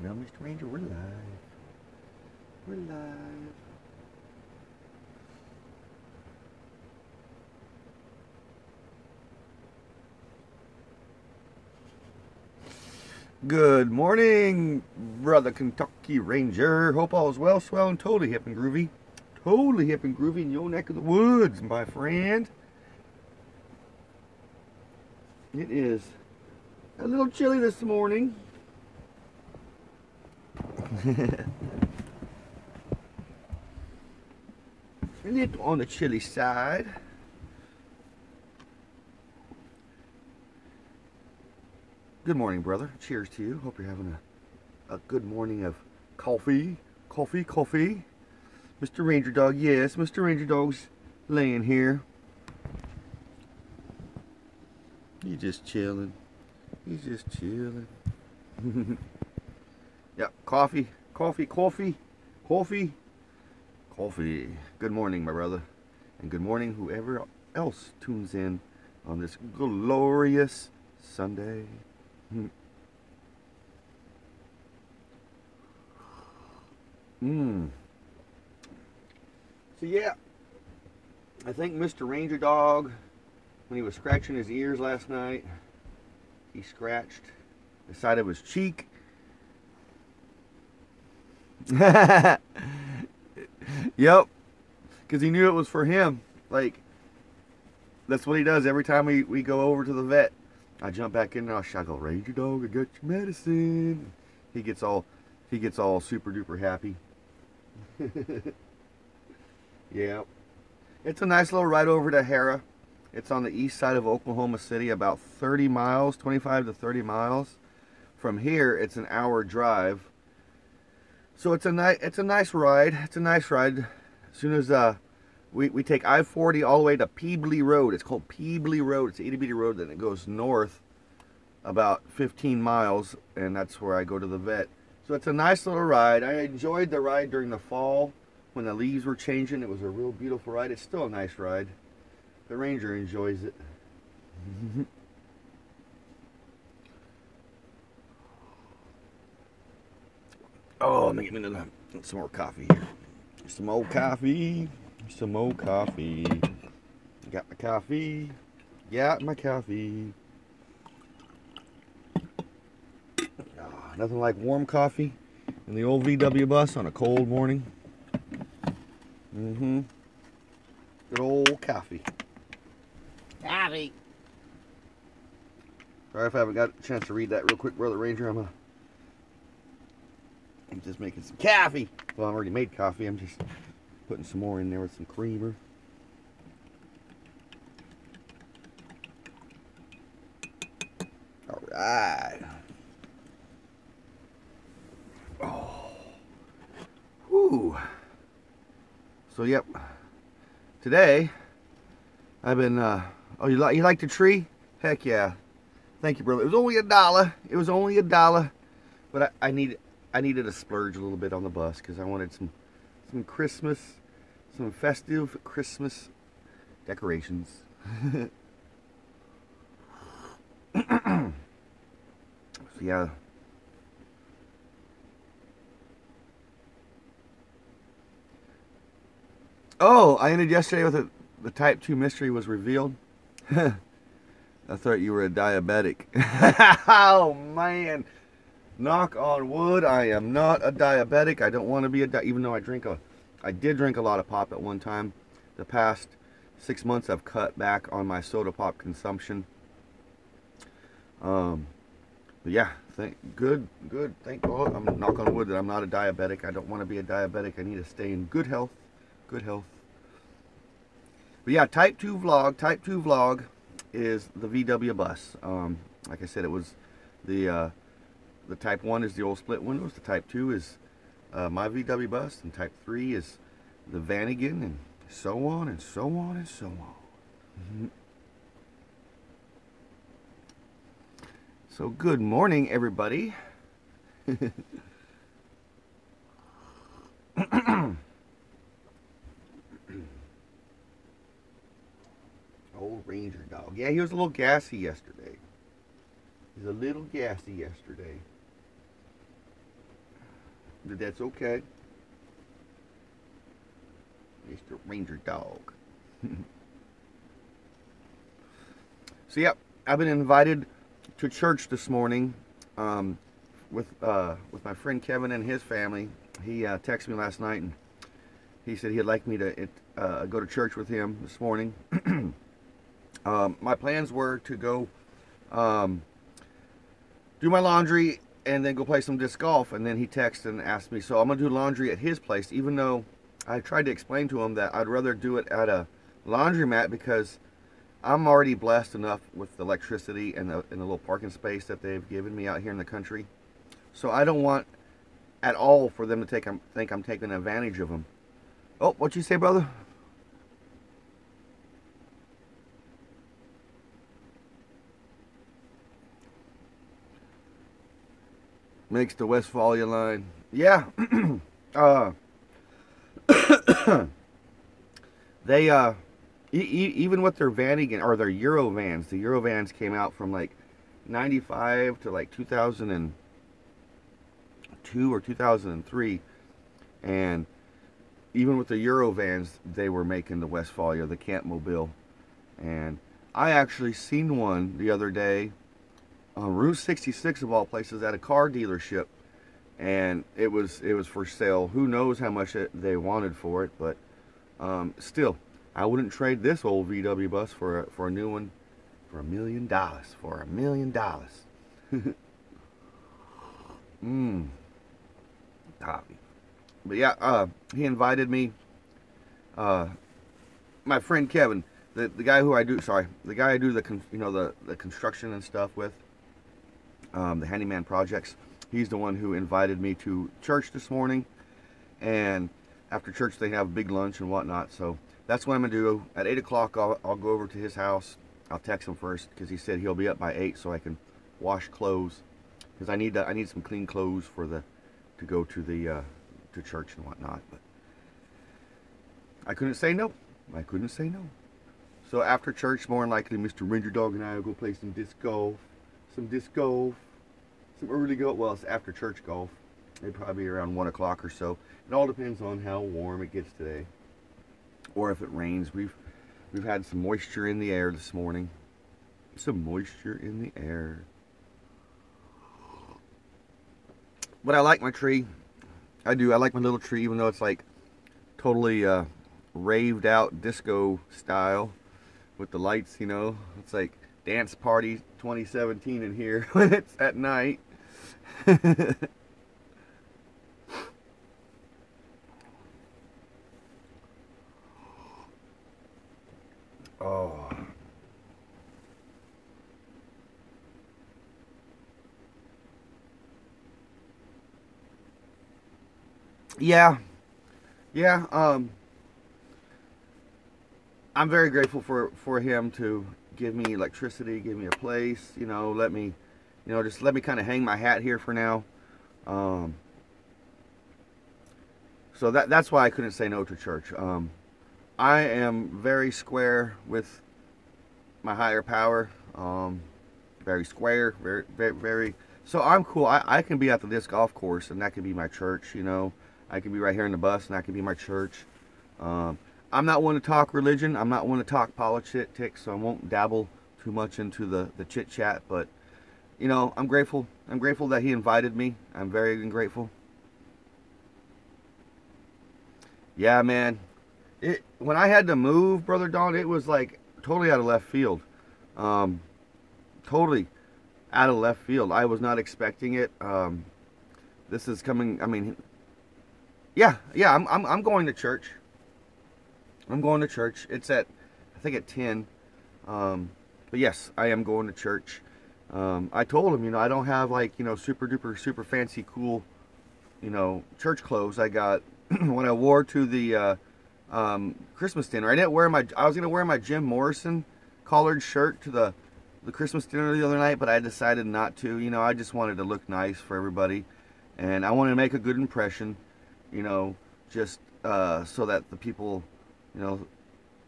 Well, Mr. Ranger, we're live. We're live. Good morning, brother Kentucky Ranger. Hope all is well, swell, and totally hip and groovy. Totally hip and groovy in your neck of the woods, my friend. It is a little chilly this morning. A little on the chilly side. Good morning, brother. Cheers to you. Hope you're having a good morning of coffee. Coffee. Mr. Ranger Dog, yes, Mr. Ranger Dog's laying here. He's just chilling. Yep, coffee. Good morning, my brother. And good morning, whoever else tunes in on this glorious Sunday. So yeah, I think Mr. Ranger Dog, when he was scratching his ears last night, he scratched the side of his cheek. Yep, because he knew it was for him. Like, that's what he does every time we go over to the vet. I jump back in and I go, Ranger Dog, I got your medicine. He gets all super duper happy. Yeah. It's a nice little ride over to Harrah. It's on the east side of Oklahoma City, about 30 miles, 25 to 30 miles. From here, it's an hour drive. So it's a nice ride. It's a nice ride. As soon as we take I-40 all the way to Peebly Road. It's called Peebly Road. It's an itty bitty road, then it goes north about 15 miles, and that's where I go to the vet. So it's a nice little ride. I enjoyed the ride during the fall when the leaves were changing. It was a real beautiful ride. It's still a nice ride. The Ranger enjoys it. Oh, let me get me some more coffee here. Some more coffee. Got my coffee. Nothing like warm coffee in the old VW bus on a cold morning. Good old coffee. Sorry if I haven't got a chance to read that real quick, Brother Ranger. I'm just making some coffee. Well, I already made coffee. I'm just putting some more in there with some creamer. All right. Oh. Whew. So, yep. Today, I've been, oh, you like the tree? Heck yeah. Thank you, brother. It was only $1. But I needed to splurge a little bit on the bus because I wanted some festive Christmas decorations. So yeah. Oh, I ended yesterday with the type 2 mystery was revealed. I thought you were a diabetic. Oh man. Knock on wood, I am not a diabetic. I don't want to be even though I did drink a lot of pop at one time. The past 6 months I've cut back on my soda pop consumption. But yeah, thank God. I'm knock on wood that I'm not a diabetic. I don't want to be a diabetic. I need to stay in good health. But yeah, type 2 vlog is the VW bus. Like I said, it was the type 1 is the old split windows. The type 2 is my VW bus, and type 3 is the Vanagon, and so on and so on and so on. So good morning, everybody. Old Ranger Dog. Yeah, he was a little gassy yesterday. but that's okay. Mr. Ranger Dog. So yeah, I've been invited to church this morning with my friend Kevin and his family. He texted me last night and he said he'd like me to go to church with him this morning. My plans were to go do my laundry and then go play some disc golf. And then he texted and asked me, so I'm going to do laundry at his place, even though I tried to explain to him that I'd rather do it at a laundromat because I'm already blessed enough with the electricity and the little parking space that they've given me out here in the country. So I don't want at all for them to think I'm taking advantage of them. Oh, what you say, brother? Makes the Westphalia line. Yeah. They even with their vanning or their Euro vans, the Euro vans came out from like 95 to like 2002 or 2003, and even with the Euro vans, they were making the Westphalia, the Camp Mobile. And I actually seen one the other day on Route 66 of all places at a car dealership, and it was for sale. Who knows how much they wanted for it, but still, I wouldn't trade this old VW bus for a new one for $1 million. For $1 million. Copy. But yeah, he invited me. My friend Kevin, the guy who I do, the guy I do the construction and stuff with, the handyman projects. He's the one who invited me to church this morning, and after church they have a big lunch and whatnot. So that's what I'm gonna do. At 8 o'clock, I'll go over to his house. I'll text him first because he said he'll be up by 8, so I can wash clothes because I need some clean clothes to go to the to church and whatnot. But I couldn't say no. I couldn't say no. So after church, more than likely, Mr. Ranger Dog and I will go play some disc golf, some early golf. Well, it's after church golf. It'd probably be around 1 o'clock or so. It all depends on how warm it gets today, or if it rains. We've had some moisture in the air this morning. Some moisture in the air. But I like my tree. I do. I like my little tree, even though it's like totally raved out disco style with the lights, you know. It's like Dance Party 2017 in here when it's at night. Oh. Yeah. I'm very grateful for him to give me electricity, give me a place, let me, just let me kind of hang my hat here for now. So that's why I couldn't say no to church. I am very square with my higher power. Very square, very. So I'm cool. I can be at the disc golf course, and that can be my church. I can be right here in the bus, and that can be my church. I'm not one to talk religion. I'm not one to talk politics, so I won't dabble too much into the chit chat. But I'm grateful. I'm grateful that he invited me. I'm very grateful. Yeah, man. When I had to move, Brother Don, it was like totally out of left field. Totally out of left field. I was not expecting it. This is coming. I mean, yeah. I'm going to church. I'm going to church. It's I think at 10. But yes, I am going to church. I told him, I don't have like, super duper, super fancy, cool, church clothes. I got when I wore to the Christmas dinner. I was gonna wear my Jim Morrison collared shirt to the Christmas dinner the other night, but I decided not to. I just wanted to look nice for everybody, and I wanted to make a good impression. Just so that the people, know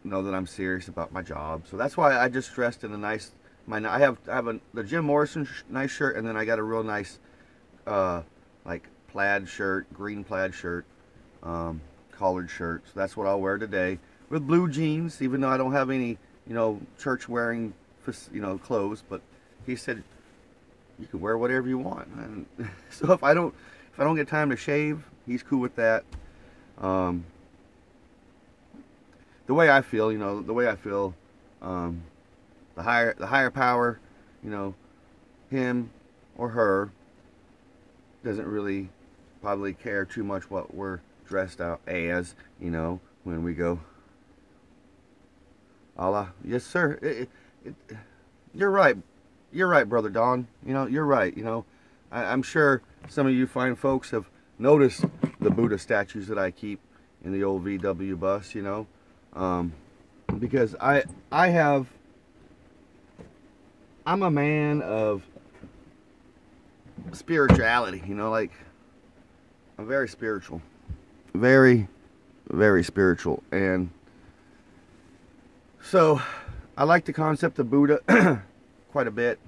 that I'm serious about my job. So that's why I just dressed in a nice. I have the Jim Morrison nice shirt, and then I got a real nice like plaid shirt, green plaid shirt, collared shirt. So that's what I'll wear today with blue jeans, even though I don't have any, church wearing, clothes. But he said you can wear whatever you want. And so if I don't get time to shave, he's cool with that. The way I feel, the higher power, him or her doesn't really probably care too much what we're dressed out as, when we go. Allah, yes sir. You're right. You're right, Brother Don. You're right. I'm sure some of you fine folks have noticed the Buddha statues that I keep in the old VW bus, because I'm a man of spirituality, like I'm very spiritual, very, very spiritual, and so I like the concept of Buddha quite a bit.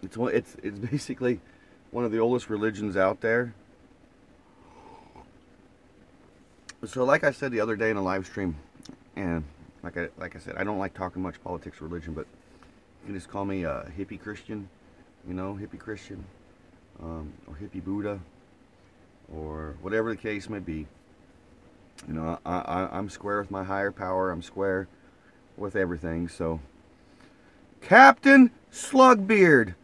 It's basically one of the oldest religions out there. So like I said the other day in a live stream, and like I said, I don't like talking much politics or religion, but you can just call me a hippie Christian, hippie Christian, or hippie Buddha, or whatever the case may be. I'm square with my higher power. I'm square with everything. So, Captain Slugbeard,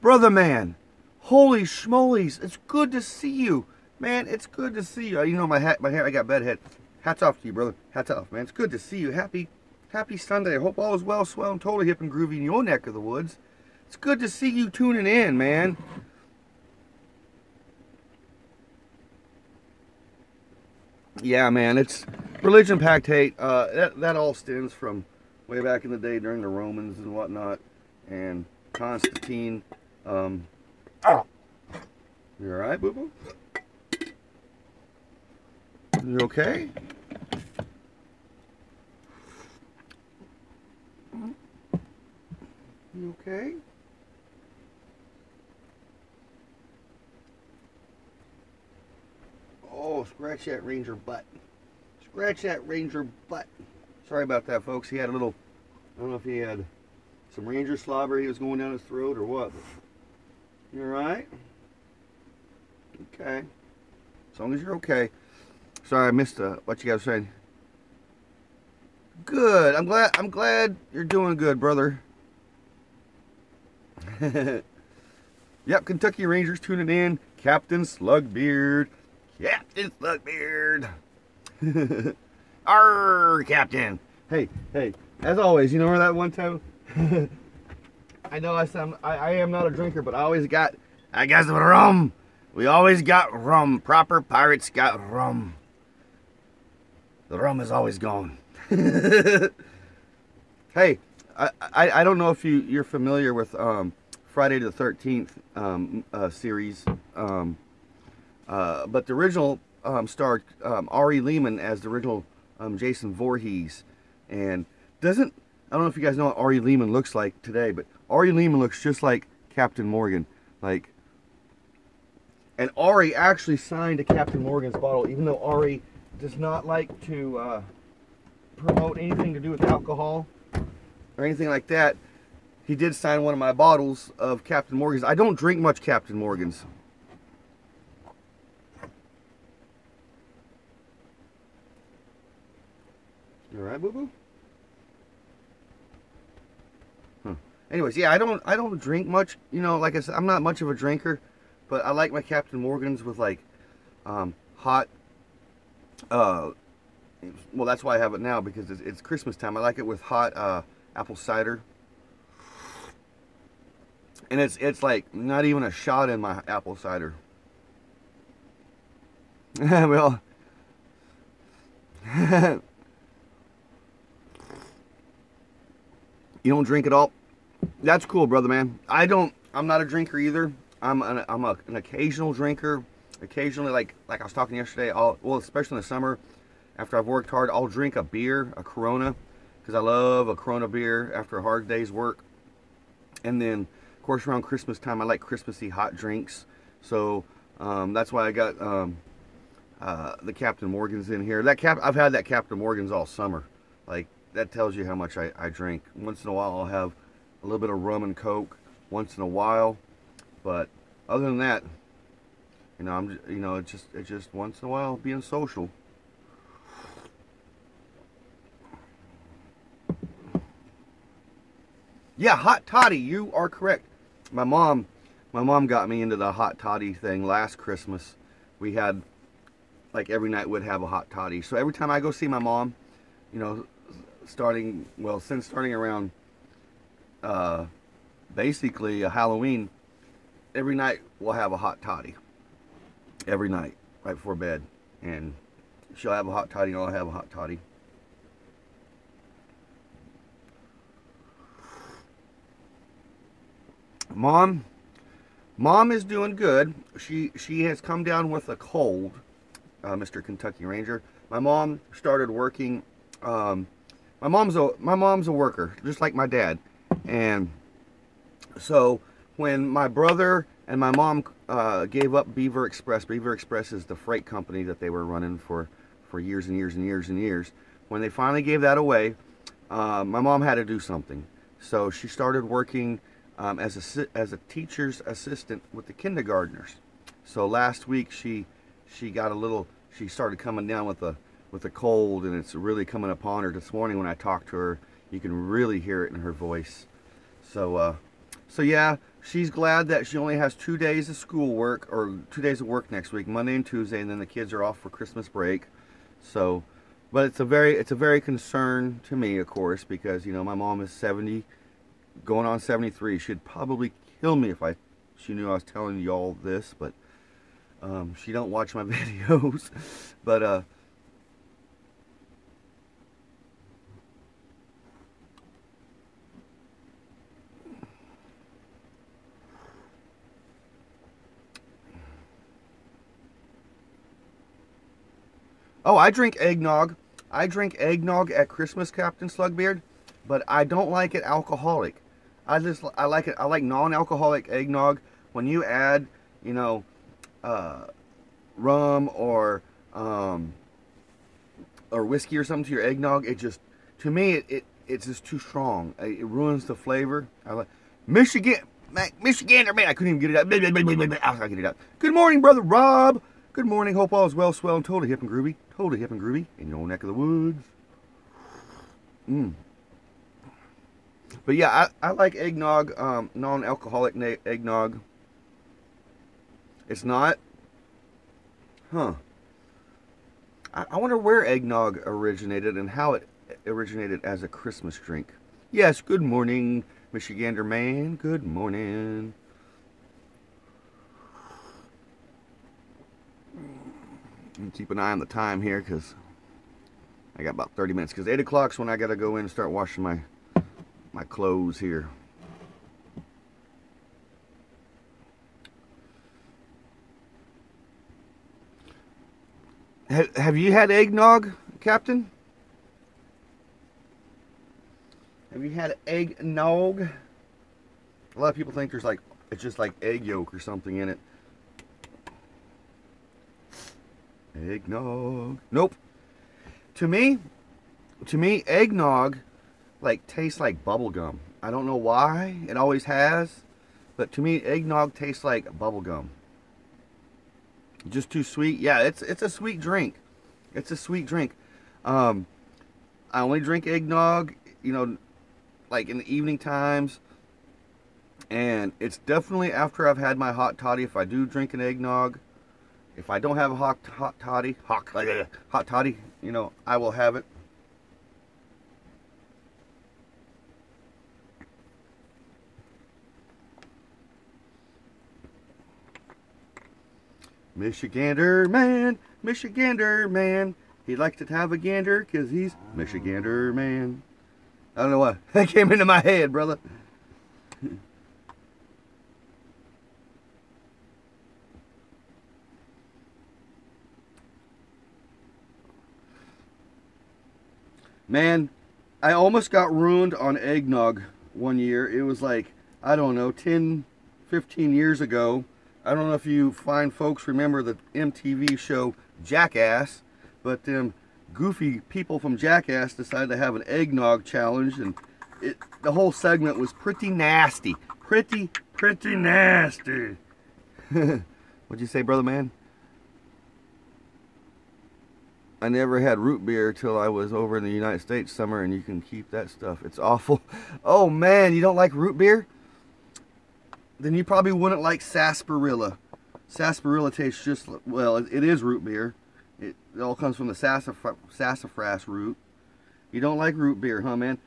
brother man, holy schmolies, it's good to see you, man. It's good to see you. My hair, I got bed head. Hats off to you, brother. Hats off, man. It's good to see you. Happy Sunday. I hope all is well, swell, and totally hip and groovy in your neck of the woods. It's good to see you tuning in, man. Yeah, man, it's religion-packed hate. That all stems from way back in the day during the Romans and whatnot, and Constantine. You all right, boo-boo? You okay? You okay? Oh, scratch that ranger butt. Scratch that ranger butt. Sorry about that, folks. He had a little, I don't know if he had some ranger slobber he was going down his throat or what. You alright? Okay. As long as you're okay. Sorry, I missed what you guys were saying. Good. I'm glad you're doing good, brother. Yep, Kentucky Rangers tuning in. Captain Slugbeard. Captain Slugbeard. Arr, Captain. Hey, as always, you know where that one time? I know I am not a drinker, but I got some rum. We always got rum. Proper pirates got rum. The rum is always gone. Hey, I don't know if you're familiar with Friday the 13th series, but the original starred Ari Lehman as the original Jason Voorhees, and I don't know if you guys know what Ari Lehman looks like today, but Ari Lehman looks just like Captain Morgan, and Ari actually signed a Captain Morgan's bottle, even though Ari does not like to promote anything to do with alcohol or anything like that. He did sign one of my bottles of Captain Morgan's. I don't drink much Captain Morgan's. You alright, boo-boo? Anyways, yeah, I don't drink much. Like I said, I'm not much of a drinker, but I like my Captain Morgan's with hot. Well, that's why I have it now, because it's Christmas time. I like it with hot apple cider, and it's like not even a shot in my apple cider. Well. You don't drink at all? That's cool, brother man. I'm not a drinker either. I'm an occasional drinker. Occasionally, like I was talking yesterday, especially in the summer, after I've worked hard, I'll drink a beer, a Corona, because I love a Corona beer after a hard day's work. And then, of course, around Christmas time, I like Christmassy hot drinks. So That's why I got the Captain Morgan's in here. I've had that Captain Morgan's all summer. Like, that tells you how much I drink. Once in a while I'll have a little bit of rum and coke once in a while, but other than that, it's just once in a while being social. Yeah, hot toddy. You are correct. My mom, my mom got me into the hot toddy thing last Christmas. We had, like, every night we'd have a hot toddy. So every time I go see my mom, you know, since starting around basically a Halloween, every night we'll have a hot toddy. Every night, right before bed. And she'll have a hot toddy and I'll have a hot toddy. Mom is doing good. She has come down with a cold, Mr. Kentucky Ranger. My mom started working. My mom's a worker, just like my dad, and so when my brother and my mom gave up Beaver Express. Beaver Express is the freight company that they were running for years and years and years and years. When they finally gave that away, my mom had to do something. So she started working as a teacher's assistant with the kindergartners. So last week she started coming down with a cold, and it's really coming upon her. This morning when I talked to her, you can really hear it in her voice. So yeah, she's glad that she only has 2 days of schoolwork, or 2 days of work next week, Monday and Tuesday, and then the kids are off for Christmas break. So, but it's a very concern to me, of course, because my mom is 70, going on 73. She'd probably kill me if she knew I was telling you all this, but she don't watch my videos. But oh, I drink eggnog. I drink eggnog at Christmas, Captain Slugbeard, but I don't like it alcoholic. I like it. I like non-alcoholic eggnog. When you add, uh, rum or whiskey or something to your eggnog, it just, to me, it's just too strong. It ruins the flavor. I like Michigander, man. I couldn't even get it out. I'll get it out. Good morning, brother Rob. Good morning. Hope all is well, swell, and totally hip and groovy. Totally hip and groovy in your own neck of the woods. But yeah, I like eggnog, non-alcoholic eggnog. It's not, huh? I wonder where eggnog originated and how it originated as a Christmas drink. Yes, good morning, Michigander man. Good morning. Keep an eye on the time here, because I got about 30 minutes. Because 8 o'clock's when I got to go in and start washing my clothes here. Have you had eggnog, Captain? Have you had eggnog? A lot of people think it's just like egg yolk or something in it. Eggnog. Nope. To me, eggnog tastes like bubble gum. I don't know why. It always has, but to me, eggnog tastes like bubble gum. Just too sweet. Yeah, it's a sweet drink. It's a sweet drink. I only drink eggnog, like in the evening times, and it's definitely after I've had my hot toddy. If I do drink an eggnog, if I don't have a hot toddy, I will have it. Michigander man, he likes to have a gander because he's Michigander man. I don't know why. That came into my head, brother. Man, I almost got ruined on eggnog one year. It was like, I don't know, 10, 15 years ago. I don't know if you fine folks remember the MTV show Jackass, but them goofy people from Jackass decided to have an eggnog challenge, and the whole segment was pretty nasty. Pretty nasty. What'd you say, brother man? I never had root beer till I was over in the United States summer, and you can keep that stuff. It's awful. Oh man, you don't like root beer? Then you probably wouldn't like sarsaparilla. Sarsaparilla tastes just, well, it is root beer. It all comes from the sassafras root. You don't like root beer, huh, man?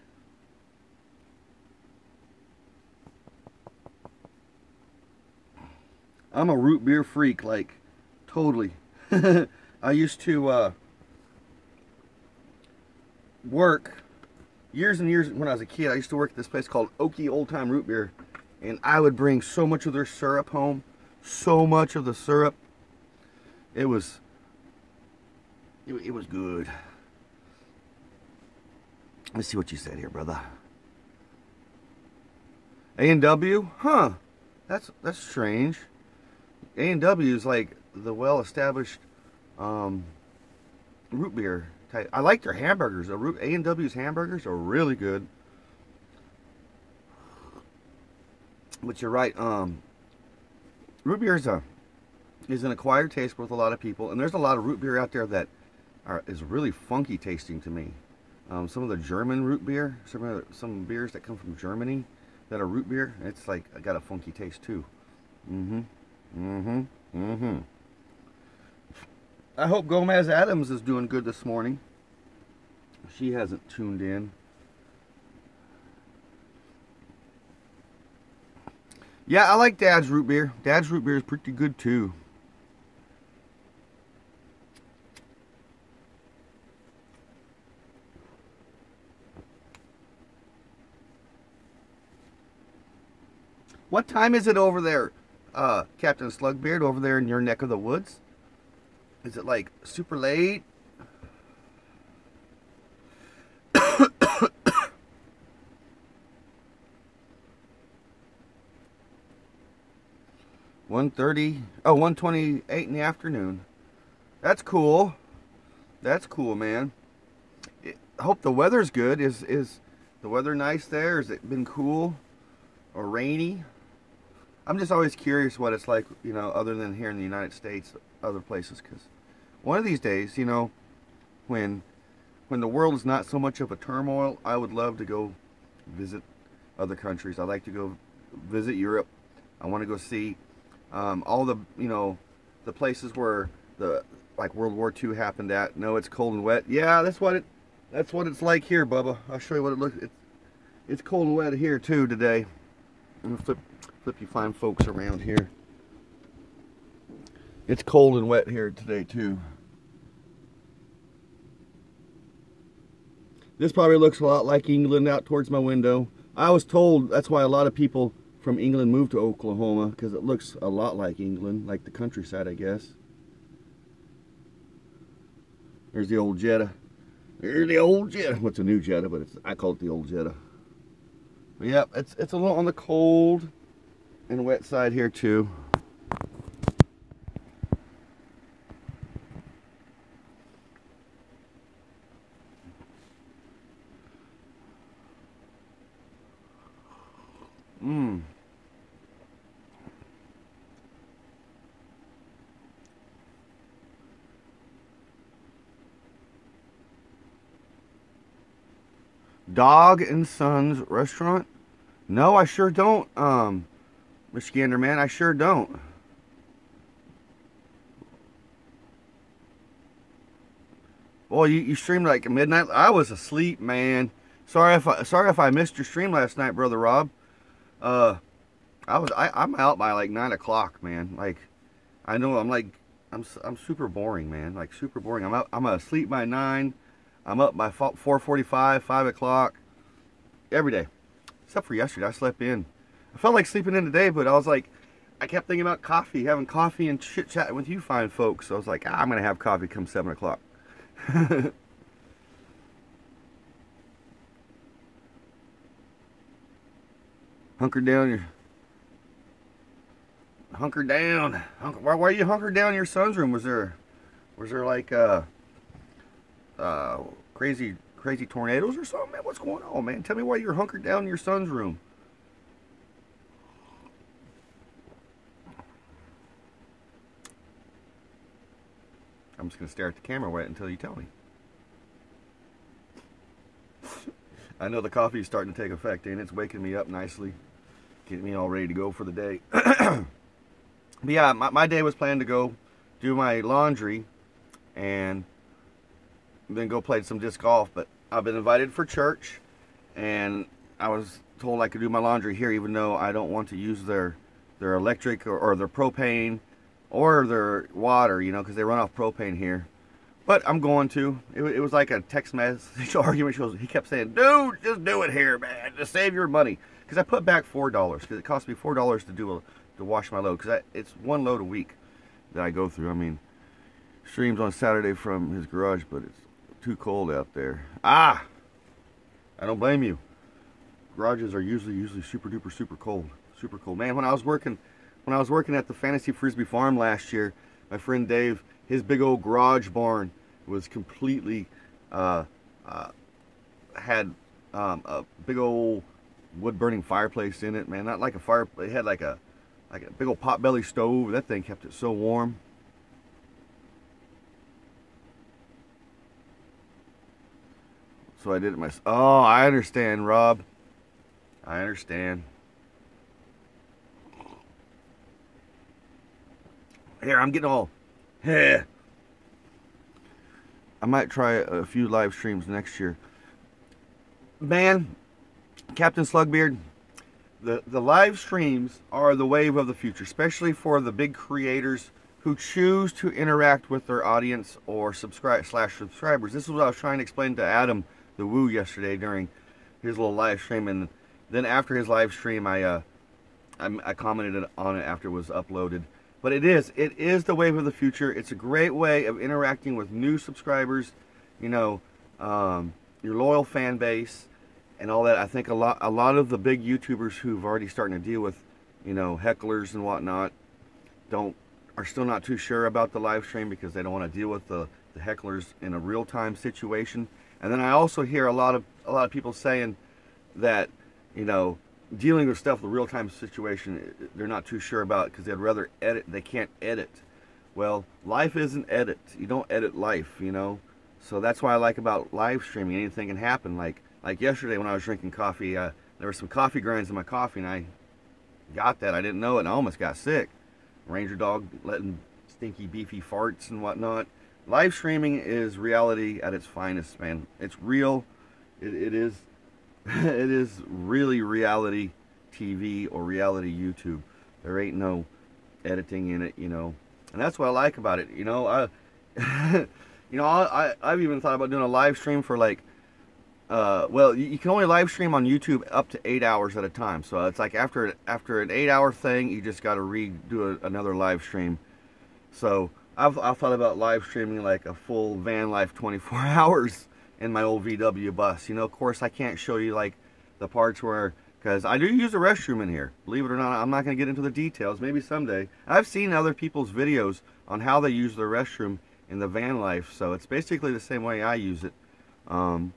I'm a root beer freak, like, totally. I used to work years and years when I was a kid. I used to work at this place called Okie Old Time Root Beer, and I would bring so much of their syrup home. So much of the syrup. It was good. Let's see what you said here, brother. A&W? Huh. That's strange. A&W is like the well-established root beer type. I like their hamburgers. A&W's hamburgers are really good. But you're right. Root beer is an acquired taste with a lot of people, and there's a lot of root beer out there that is really funky tasting to me. Some of the German root beer, some beers that come from Germany that are root beer, it's like I got a funky taste too. I hope Gomez Adams is doing good this morning. She hasn't tuned in. Yeah, I like Dad's root beer. Dad's root beer is pretty good too. What time is it over there, Captain Slugbeard, over there in your neck of the woods? Is it like super late? $1:30, 1:28 in the afternoon. That's cool. That's cool, man. I hope the weather's good. Is the weather nice there? Has it been cool or rainy? I'm just always curious what it's like, you know, other than here in the United States, other places, because one of these days, you know, when the world is not so much of a turmoil, I would love to go visit other countries. I'd like to go visit Europe. I want to go see all the, you know, the places where like World War II happened at. No, it's cold and wet. Yeah, that's what it's like here, Bubba. I'll show you what it looks. It's cold and wet here too today. I'm gonna flip you fine folks around here. It's cold and wet here today too. This probably looks a lot like England out towards my window. I was told that's why a lot of people from England moved to Oklahoma, because it looks a lot like England, like the countryside, I guess. There's the old Jetta. There's the old Jetta. What's a new Jetta, but I call it the old Jetta. But yeah, it's a little on the cold and wet side here too. Dog and Sons restaurant? No, I sure don't, Michigander man, I sure don't. Well, you streamed like midnight. I was asleep, man. Sorry if I missed your stream last night, brother Rob. I'm out by like 9 o'clock, man. Like, I know I'm super boring, man. Like super boring. I'm asleep by 9. I'm up by 4:45, 5 o'clock every day, except for yesterday. I slept in. I felt like sleeping in today, but I was like, I kept thinking about coffee, having coffee and chit chatting with you fine folks. So I was like, I'm gonna have coffee come 7 o'clock. Hunker down. hunker down. Why are you hunkered down in your son's room? Was there like crazy tornadoes or something, man? What's going on, man? Tell me why you're hunkered down in your son's room. I'm just gonna stare at the camera wait until you tell me. I know the coffee is starting to take effect, and it's waking me up nicely, getting me all ready to go for the day. But yeah, my day was planned to go do my laundry and then go play some disc golf. But I've been invited for church, and I was told I could do my laundry here, even though I don't want to use their electric or their propane or their water, you know, because they run off propane here. But I'm going to. It was like a text message argument. He kept saying, dude, just do it here, man. Just save your money. Because I put back $4. Because it cost me $4 to wash my load. Because it's one load a week that I go through. I mean, streams on Saturday from his garage, but it's too cold out there. I don't blame you. Garages are usually super duper super cold. Super cold. Man, when I was working at the Fantasy Frisbee Farm last year, my friend Dave, his big old garage barn was completely had a big old wood burning fireplace in it, man. Not like a fire, it had like a big old potbelly stove. That thing kept it so warm. So I did it myself. Oh, I understand, Rob. I understand. Here, I'm getting all. I might try a few live streams next year. Man, Captain Slugbeard, the live streams are the wave of the future, especially for the big creators who choose to interact with their audience or subscribers. This is what I was trying to explain to Adam the Woo yesterday during his little live stream, and then after his live stream, I commented on it after it was uploaded. But it is the wave of the future. It's a great way of interacting with new subscribers, you know, your loyal fan base and all that. I think a lot of the big YouTubers who've already starting to deal with, you know, hecklers and whatnot are still not too sure about the live stream because they don't want to deal with the hecklers in a real-time situation. And then I also hear a lot of people saying that, you know, dealing with stuff, the real-time situation, they're not too sure about because they'd rather edit. They can't edit. Well, life isn't edit. You don't edit life, you know. So that's why I like about live streaming. Anything can happen. Like yesterday when I was drinking coffee, there were some coffee grinds in my coffee, and I got that. I didn't know it, and I almost got sick. Ranger dog letting stinky, beefy farts and whatnot. Live streaming is reality at its finest, man. It's real. It is. It is really reality TV or reality YouTube. There ain't no editing in it, you know, and that's what I like about it. You know, I've even thought about doing a live stream for like, well, you can only live stream on YouTube up to 8 hours at a time. So it's like after an 8-hour thing, you just got to redo another live stream. So I've thought about live streaming like a full van life 24 hours. In my old VW bus. You know, of course, I can't show you like the parts where, because I do use a restroom in here. Believe it or not, I'm not going to get into the details. Maybe someday. I've seen other people's videos on how they use their restroom in the van life, so it's basically the same way I use it. But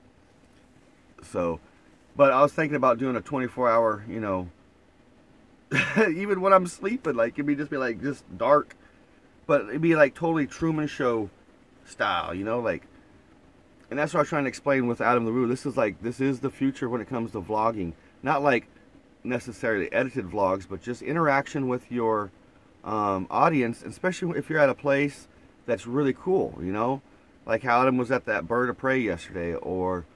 I was thinking about doing a 24-hour, you know, even when I'm sleeping, like it'd just be like just dark, but it'd be like totally Truman Show style, you know, like. And that's what I was trying to explain with Adam the Woo. This is the future when it comes to vlogging. Not like necessarily edited vlogs, but just interaction with your audience, especially if you're at a place that's really cool, you know? Like how Adam was at that Bird of Prey yesterday, or,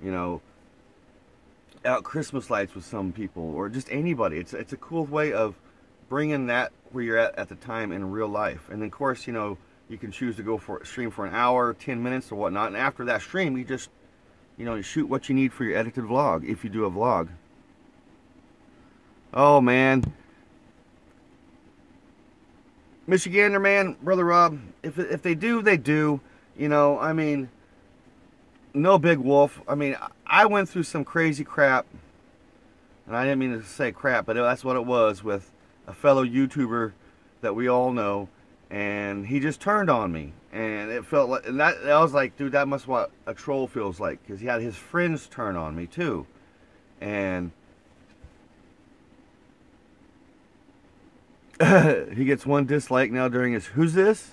you know, out Christmas lights with some people, or just anybody. It's a cool way of bringing that where you're at the time in real life. And then, of course, you know, you can choose to go for stream for an hour, 10 minutes, or whatnot. And after that stream, you just, you know, you shoot what you need for your edited vlog, if you do a vlog. Oh, man. Michigander, man, Brother Rob, if they do, they do. You know, I mean, no big wolf. I mean, I went through some crazy crap. And I didn't mean to say crap, but that's what it was with a fellow YouTuber that we all know, and he just turned on me, and it felt like, and that I was like, dude, that must be what a troll feels like, because he had his friends turn on me too, and he gets one dislike now during his. Who's this?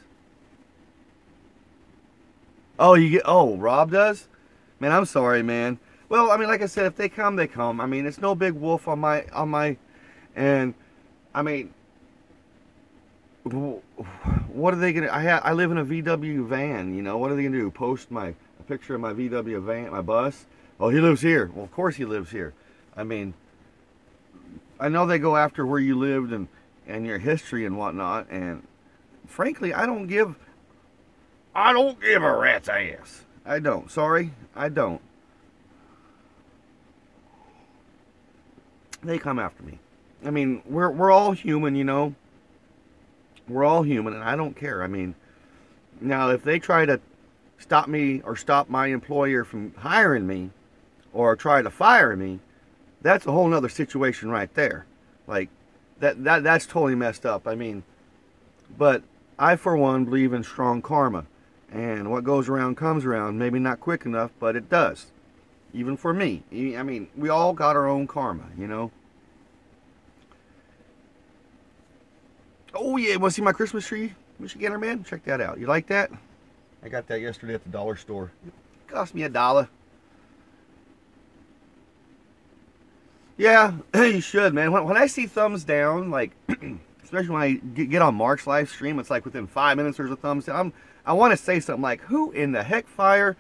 Oh, you get. Oh, Rob does. Man, I'm sorry, man. Well, I mean, like I said, if they come, they come. I mean, it's no big wolf on my, and I mean, what are they gonna? I live in a VW van. You know, what are they gonna do? Post a picture of my VW van, my bus? Oh, he lives here. Well, of course he lives here. I mean, I know they go after where you lived and your history and whatnot. And frankly, I don't give a rat's ass. I don't. Sorry, I don't. They come after me. I mean, we're all human, you know. We're all human, and I don't care. I mean, now if they try to stop me or stop my employer from hiring me or try to fire me, that's a whole nother situation right there. Like that's totally messed up. I mean, but I for one believe in strong karma, and what goes around comes around. Maybe not quick enough, but it does. Even for me. I mean, we all got our own karma, you know. Oh yeah, want to see my Christmas tree, Michigander man? Check that out. You like that? I got that yesterday at the dollar store. It cost me $1. Yeah, you should, man. When I see thumbs down, like, especially when I get on Mark's live stream, it's like within 5 minutes there's a thumbs down. I want to say something like, who in the heck fire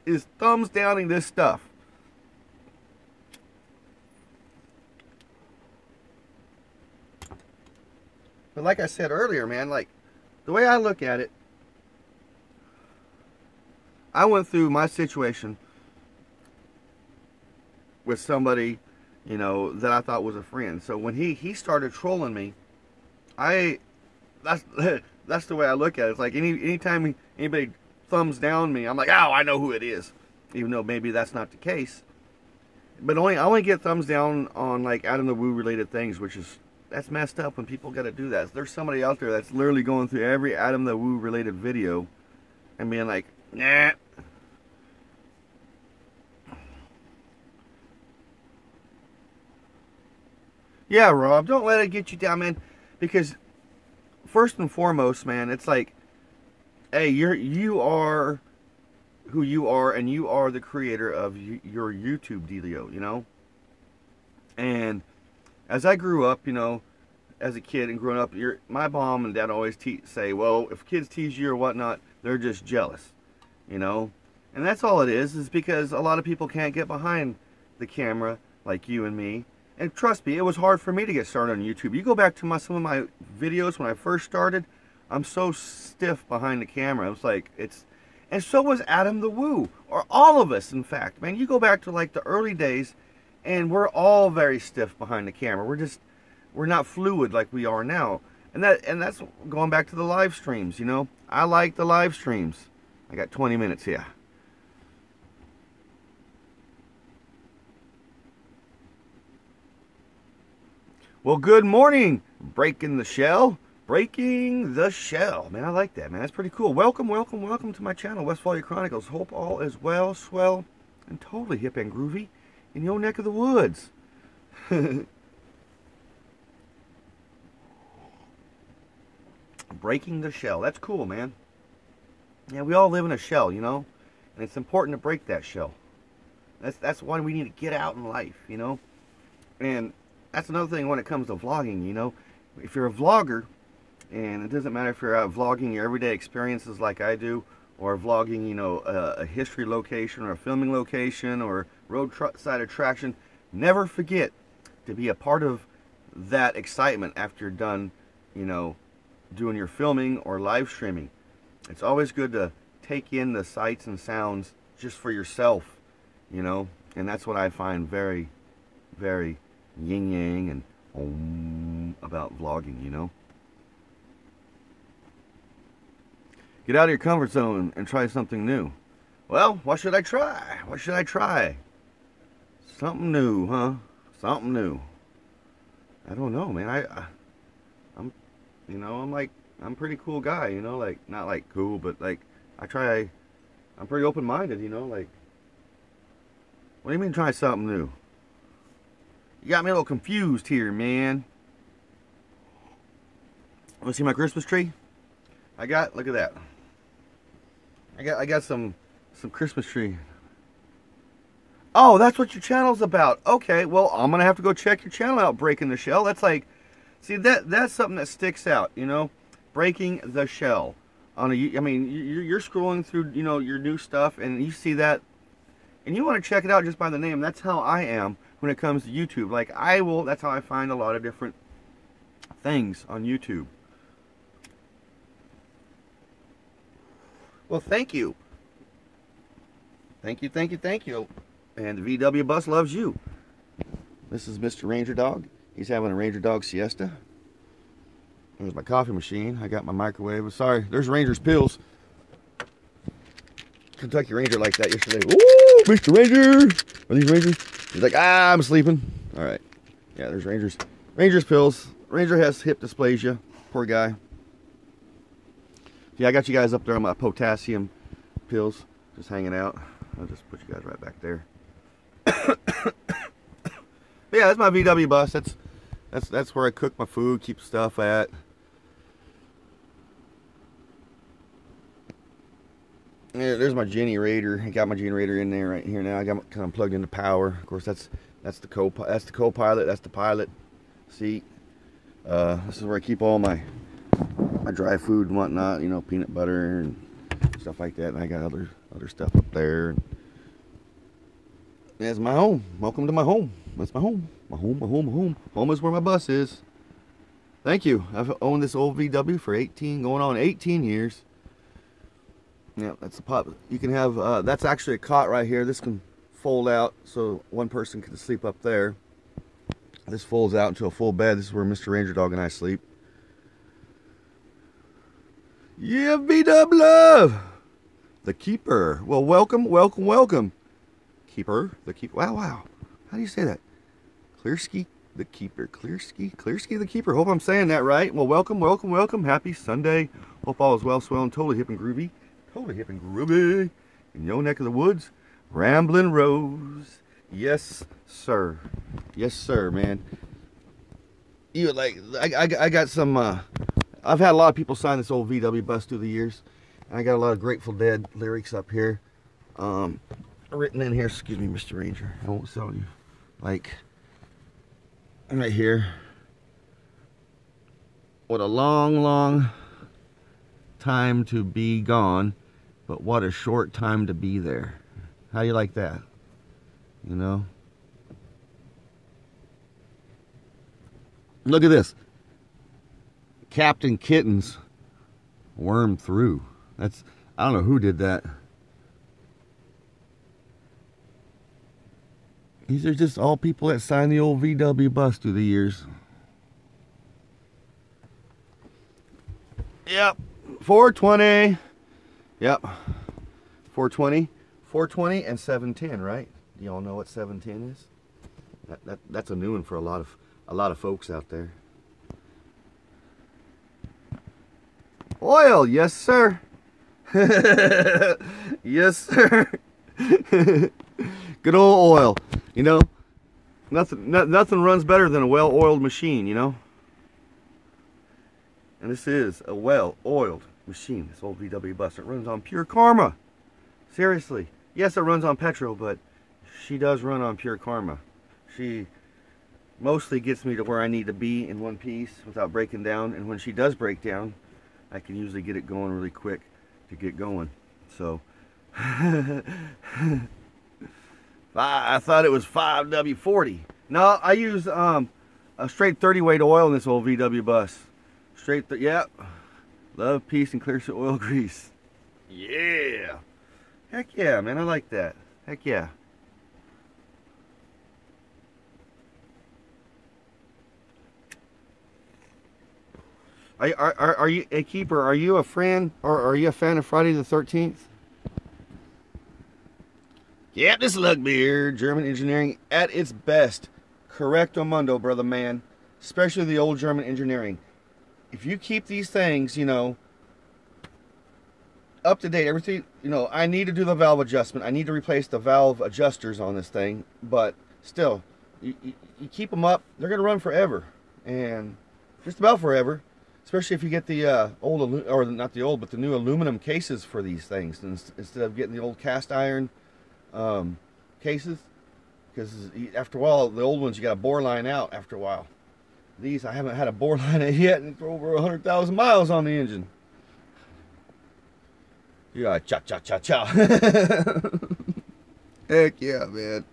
is thumbs downing this stuff? But like I said earlier, man, like, the way I look at it, I went through my situation with somebody, you know, that I thought was a friend. So when he started trolling me, that's the way I look at it. It's like anytime anybody thumbs down me, I'm like, oh, I know who it is. Even though maybe that's not the case. But I only get thumbs down on like Adam the Woo related things, which is, that's messed up when people got to do that. There's somebody out there that's literally going through every Adam the Woo related video and being like, nah. Yeah, Rob, don't let it get you down, man. Because first and foremost, man, it's like, hey, you are who you are, and you are the creator of your YouTube dealio, you know. And as I grew up, you know, as a kid and growing up, my mom and dad always say, well, if kids tease you or whatnot, they're just jealous, you know. And that's all it is because a lot of people can't get behind the camera like you and me. And trust me, it was hard for me to get started on YouTube. You go back to some of my videos when I first started, I'm so stiff behind the camera. It's like, and so was Adam the Woo, or all of us, in fact. Man, you go back to like the early days, and we're all very stiff behind the camera. We're not fluid like we are now. And that's going back to the live streams, you know. I like the live streams. I got 20 minutes here. Well, good morning, Breaking the Shell. Breaking the Shell. Man, I like that, man. That's pretty cool. Welcome, welcome, welcome to my channel, Westphalia Chronicles. Hope all is well, swell, and totally hip and groovy in your neck of the woods. Breaking the shell. That's cool, man. Yeah, we all live in a shell, you know? And it's important to break that shell. That's why we need to get out in life, you know? And that's another thing when it comes to vlogging, you know? If you're a vlogger, and it doesn't matter if you're out vlogging your everyday experiences like I do, or vlogging, you know, a history location, or a filming location, or roadside attraction, never forget to be a part of that excitement after you're done, you know, doing your filming or live streaming. It's always good to take in the sights and sounds just for yourself, you know, and that's what I find very, very yin yang and about vlogging, you know. Get out of your comfort zone and try something new. Well, what should I try? What should I try? Something new, huh? Something new. I don't know, man. You know, I'm a pretty cool guy, you know, like, not like cool, but like, I'm pretty open-minded, you know, like, what do you mean try something new? You got me a little confused here, man. Want to see my Christmas tree? Look at that. I got some Christmas tree. Oh, that's what your channel's about. Okay, well, I'm gonna have to go check your channel out, Breaking the Shell. That's like, see, that's something that sticks out, you know, Breaking the Shell. I mean, you're scrolling through, you know, your new stuff, and you see that, and you want to check it out just by the name. That's how I am when it comes to YouTube. Like, that's how I find a lot of different things on YouTube. Well, thank you. Thank you, thank you, thank you. And the VW bus loves you. This is Mr. Ranger Dog. He's having a Ranger Dog siesta. There's my coffee machine. I got my microwave. Sorry, there's Ranger's pills. Kentucky Ranger like that yesterday. Ooh, Mr. Ranger. Are these Rangers? He's like, I'm sleeping. All right. Yeah, there's Ranger's pills. Ranger has hip dysplasia. Poor guy. Yeah, I got you guys up there on my potassium pills. Just hanging out. I'll just put you guys right back there. But yeah, that's my VW bus. That's where I cook my food, keep stuff at. Yeah, there's my generator. I got my generator in there right here now. I got kind of plugged into power. Of course, that's the co-pilot. That's the pilot seat. This is where I keep all my dry food and whatnot. You know, peanut butter and stuff like that. And I got other stuff up there. That's my home. Welcome to my home. That's my home. My home, my home, my home. Home is where my bus is. Thank you. I've owned this old VW for going on 18 years. Yeah, that's the pot. You can have, that's actually a cot right here. This can fold out so one person can sleep up there. This folds out into a full bed. This is where Mr. Ranger Dog and I sleep. Yeah, VW love. The Keeper. Well, welcome, welcome, welcome. Keeper, the Keeper. Wow. How do you say that? Clearski, the Keeper. Clearski, the Keeper. Hope I'm saying that right. Well, welcome, welcome, welcome. Happy Sunday. Hope all is well, swell, and totally hip and groovy. Totally hip and groovy. In your neck of the woods, Ramblin' Rose. Yes, sir. Yes, sir, man. You like, I got some, I've had a lot of people sign this old VW bus through the years. I got a lot of Grateful Dead lyrics up here. Written in here, excuse me, Mr. Ranger. I won't sell you. Like, right here. What a long, long time to be gone, but what a short time to be there. How do you like that? You know? Look at this. Captain Kittens worm through. I don't know who did that. These are just all people that signed the old VW bus through the years. Yep. 420. Yep. 420. 420 and 710, right? Do y'all know what 710 is? That's a new one for a lot of folks out there. Oil, yes sir. Yes sir. Good old oil. You know, nothing runs better than a well-oiled machine, you know. And this is a well-oiled machine, this old VW bus. It runs on pure karma. Seriously. Yes, it runs on petrol, but she does run on pure karma. She mostly gets me to where I need to be in one piece without breaking down. And when she does break down, I can usually get it going really quick to get going. So, I thought it was 5W40. No, I use a straight 30 weight oil in this old VW bus. Yep. Love, peace, and clear oil grease. Yeah. Heck yeah, man. I like that. Heck yeah. Are you a keeper? Are you a fan, or are you a fan of Friday the 13th? Yep, this is Lugbeer, German engineering at its best. Correcto mundo, brother man. Especially the old German engineering. if you keep these things, you know, up to date, everything, you know, I need to do the valve adjustment. I need to replace the valve adjusters on this thing, but still, you keep them up, they're going to run forever, and just about forever, especially if you get the old, or not the old, but the new aluminum cases for these things, instead of getting the old cast iron cases, because after a while, the old ones, you got a bore line out after a while. These, I haven't had a bore line yet, and it's over 100,000 miles on the engine. Yeah, cha cha cha cha. Heck yeah, man.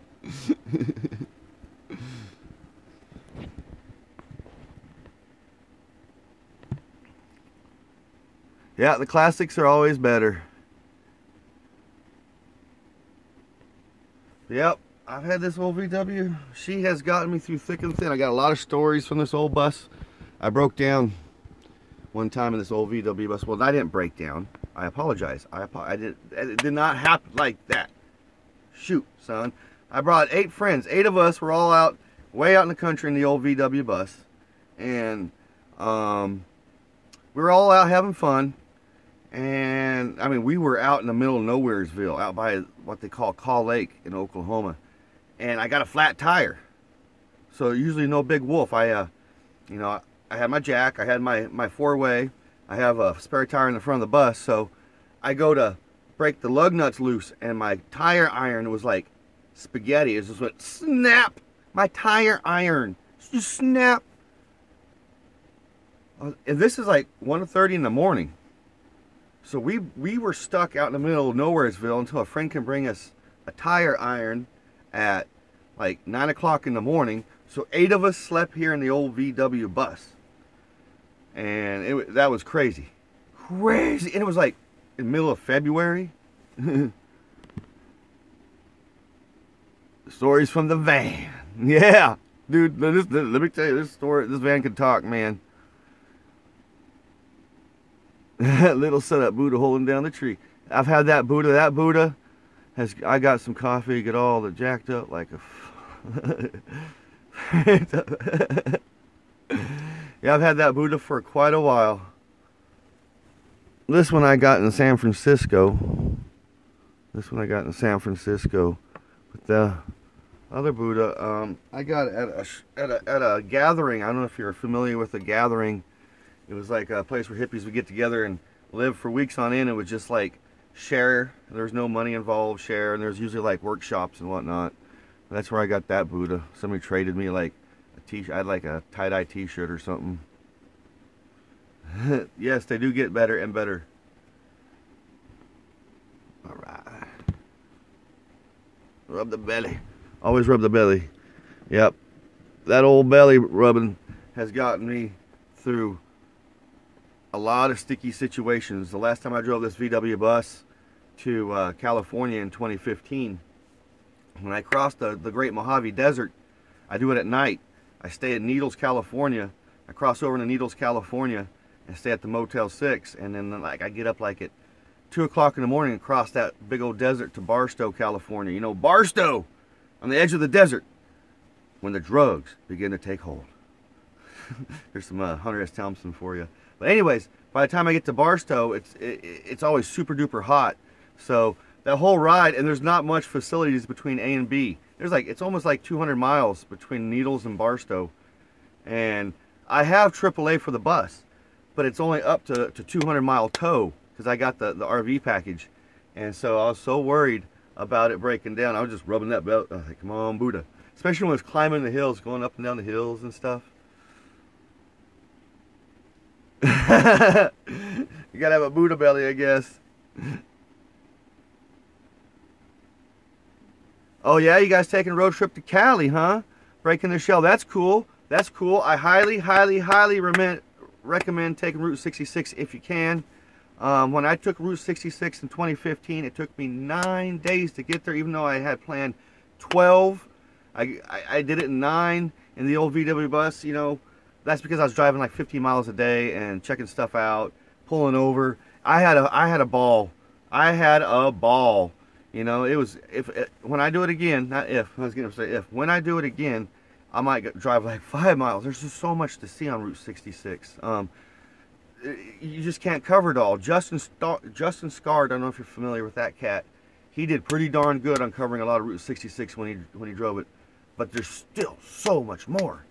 Yeah, the classics are always better. Yep, I've had this old VW. She has gotten me through thick and thin. I got a lot of stories from this old bus. I broke down one time in this old VW bus. Well, I didn't break down. I apologize. It did not happen like that. Shoot, son. I brought 8 friends. 8 of us were all out, way out in the country in the old VW bus. And we were all out having fun. And, I mean, we were out in the middle of Nowheresville, out by what they call Call Lake in Oklahoma. And I got a flat tire. So usually no big wolf. You know, I had my jack, I had my four-way, I have a spare tire in the front of the bus, so I go to break the lug nuts loose, and my tire iron was like spaghetti. It just went snap. My tire iron just snap. And this is like 1:30 in the morning. So we were stuck out in the middle of Nowheresville until a friend can bring us a tire iron at like 9 o'clock in the morning. So 8 of us slept here in the old VW bus. And that was crazy. Crazy. And it was like in the middle of February. Stories from the van. Yeah. Dude, let me tell you this story. This van can talk, man. Little setup Buddha holding down the tree. I've had that Buddha. That Buddha I got some coffee, get all the jacked up like a... Yeah, I've had that Buddha for quite a while. This one I got in San Francisco. But the other Buddha, I got at a gathering. I don't know if you're familiar with a gathering. It was like a place where hippies would get together and live for weeks on end. It was just like share. There's no money involved, share, and there's usually like workshops and whatnot. That's where I got that Buddha. Somebody traded me like a t-shirt. I had like a tie-dye t-shirt or something. Yes, they do get better and better. All right. Rub the belly. Always rub the belly. Yep. That old belly rubbing has gotten me through a lot of sticky situations. The last time I drove this VW bus to California in 2015, when I crossed the Great Mojave Desert, I do it at night. I stay at Needles, California. I cross over to Needles, California, and stay at the Motel 6. And then like I get up like at 2 o'clock in the morning and cross that big old desert to Barstow, California. You know, Barstow, on the edge of the desert, when the drugs begin to take hold. There's some Hunter S. Thompson for you. But anyways, by the time I get to Barstow, it's always super duper hot. So that whole ride, and there's not much facilities between A and B. It's almost like 200 miles between Needles and Barstow. And I have AAA for the bus, but it's only up to 200 mile tow because I got the RV package. And so I was so worried about it breaking down. I was just rubbing that belt. I was like, come on, Buddha. Especially when it's climbing the hills, going up and down the hills and stuff. You gotta have a Buddha belly, I guess. Oh yeah, you guys taking a road trip to Cali, huh? Breaking the shell. That's cool. That's cool. I highly, highly, highly recommend taking Route 66 if you can. When I took Route 66 in 2015, it took me 9 days to get there, even though I had planned 12. I did it in 9 in the old VW bus. You know, that's because I was driving like 50 miles a day and checking stuff out, pulling over. I had a ball. I had a ball. You know, it was when I do it again, not if, I was going to say if. When I do it again, I might drive like 5 miles. There's just so much to see on Route 66. you just can't cover it all. Justin Scard, I don't know if you're familiar with that cat. He did pretty darn good on covering a lot of Route 66 when he drove it. But there's still so much more.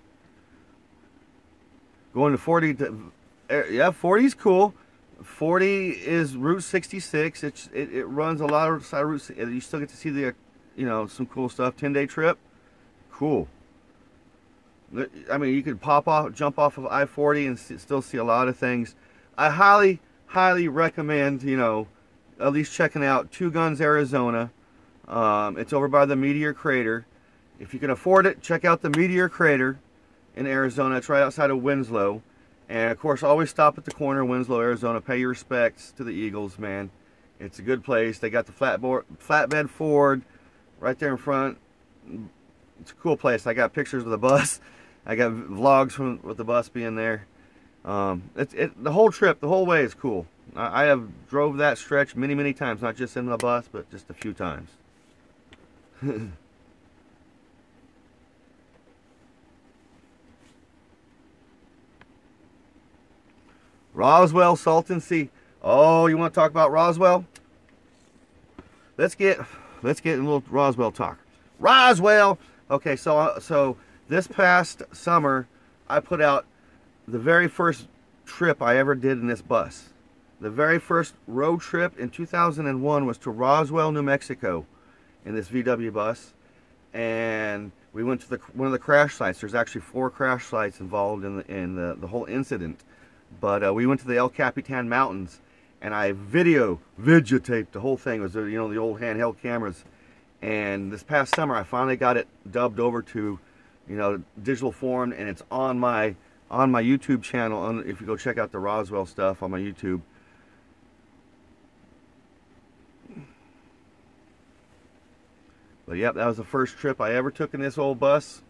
Going to 40 to, yeah, 40's cool. 40 is Route 66. It runs a lot of side routes. You still get to see the, some cool stuff. 10-day trip, cool. I mean, you could jump off of I-40 and still see a lot of things. I highly recommend, at least checking out Two Guns, Arizona. It's over by the Meteor Crater. If you can afford it, check out the Meteor Crater in Arizona. It's right outside of Winslow. And of course, always stop at the corner of Winslow, Arizona. Pay your respects to the Eagles, man. It's a good place. They got the flatbed Ford right there in front. It's a cool place. I got pictures of the bus. I got vlogs with the bus being there. The whole trip, the whole way is cool. I have drove that stretch many times, not just in the bus, but just a few times. Roswell, Salton Sea. Oh, you want to talk about Roswell? Let's get a little Roswell talk. Roswell. Okay, so this past summer, I put out the very first trip I ever did in this bus. The very first road trip in 2001 was to Roswell, New Mexico, in this VW bus, and we went to one of the crash sites. There's actually 4 crash sites involved in the whole incident. But we went to the El Capitan Mountains, and I videotaped the whole thing. It was the old handheld cameras. And this past summer, I finally got it dubbed over to, digital form, and it's on my YouTube channel. If you go check out the Roswell stuff on my YouTube. But yep, that was the first trip I ever took in this old bus.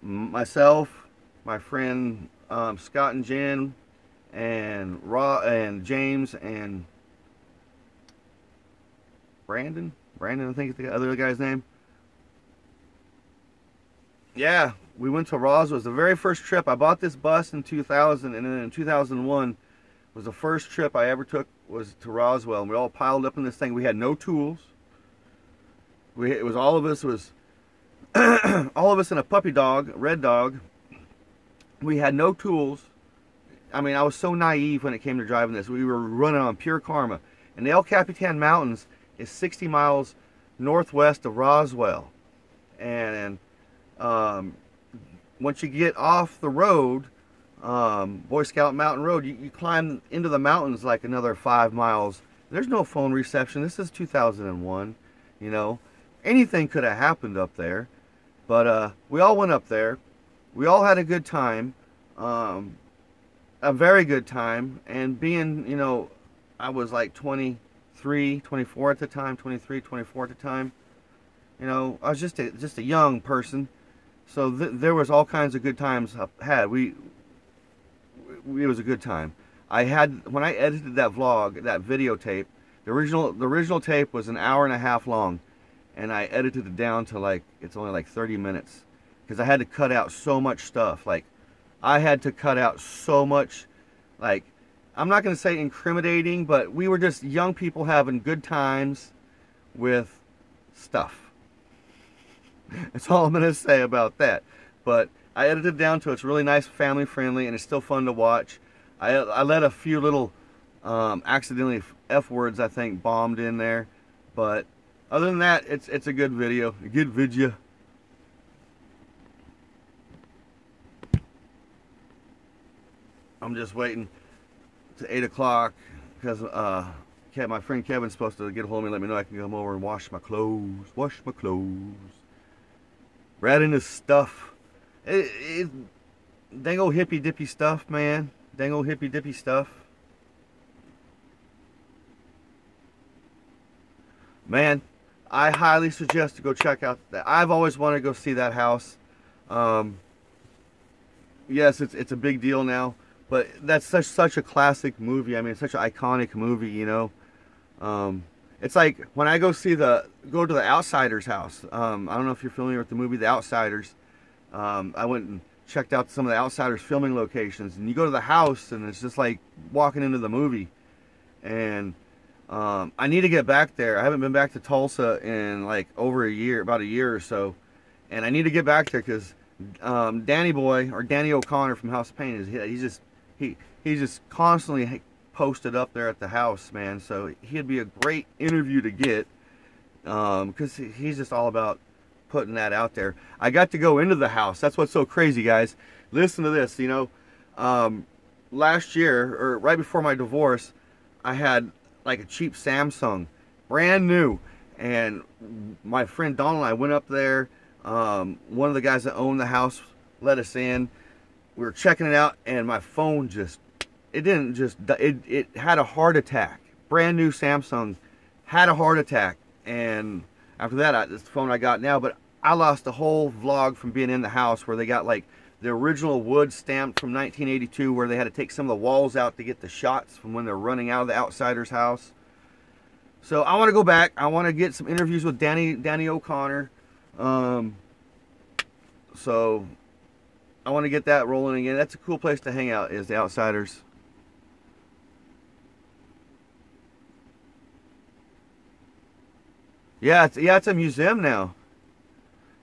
Myself, my friend Scott and Jen, and James and Brandon, I think is the other guy's name. Yeah, we went to Roswell. It was the very first trip. I bought this bus in 2000, and then in 2001 was the first trip I ever took, was to Roswell. And we all piled up in this thing. We had no tools. It was all of us in a puppy dog, Red Dog. We had no tools. I mean, I was so naive when it came to driving this. We were running on pure karma. And the El Capitan Mountains is 60 miles northwest of Roswell. And once you get off the road, Boy Scout Mountain Road, you climb into the mountains like another 5 miles. There's no phone reception. This is 2001, Anything could have happened up there. But we all went up there. We all had a good time, a very good time. And being, I was like 23, 24 at the time, 23, 24 at the time. I was just a young person. So there was all kinds of good times I had. It was a good time. When I edited that vlog, that videotape, the original tape was an hour and a half long, and I edited it down to it's only like 30 minutes, because I had to cut out so much stuff. I had to cut out so much, I'm not going to say incriminating, but we were just young people having good times with stuff. That's all I'm going to say about that. But I edited it down to it's really nice, family friendly, and it's still fun to watch. I let a few little accidentally F words, I think, bombed in there. But other than that, it's a good video. A good video. I'm just waiting to 8 o'clock because my friend Kevin's supposed to get a hold of me and let me know I can come over and wash my clothes. Brad and his stuff. Dang old hippy dippy stuff, man. Dang old hippy dippy stuff. Man, I highly suggest to go check out that. I've always wanted to go see that house. Yes, it's a big deal now, but that's such a classic movie. I mean, it's such an iconic movie, It's like when I go to the Outsiders house. I don't know if you're familiar with the movie The Outsiders. I went and checked out some of the Outsiders filming locations, and you go to the house and it's just like walking into the movie. And I need to get back there. I haven't been back to Tulsa in like over a year, about a year or so, and I need to get back there because Danny Boy, or Danny O'Connor from House of Pain, he's just constantly posted up there at the house, man. So he'd be a great interview to get because he's just all about putting that out there. I got to go into the house. That's what's so crazy, guys. Listen to this. Last year, or right before my divorce, I had like a cheap Samsung, brand new, and my friend Donald and I went up there. One of the guys that owned the house let us in. We were checking it out, and my phone it had a heart attack. Brand new Samsung had a heart attack, and after that, this phone I got now, but I lost the whole vlog from being in the house where they got like the original wood stamped from 1982, where they had to take some of the walls out to get the shots from when they're running out of the Outsiders house. So I want to go back. I want to get some interviews with Danny O'Connor. So I want to get that rolling again. That's a cool place to hang out, is the Outsiders. Yeah, it's a museum now.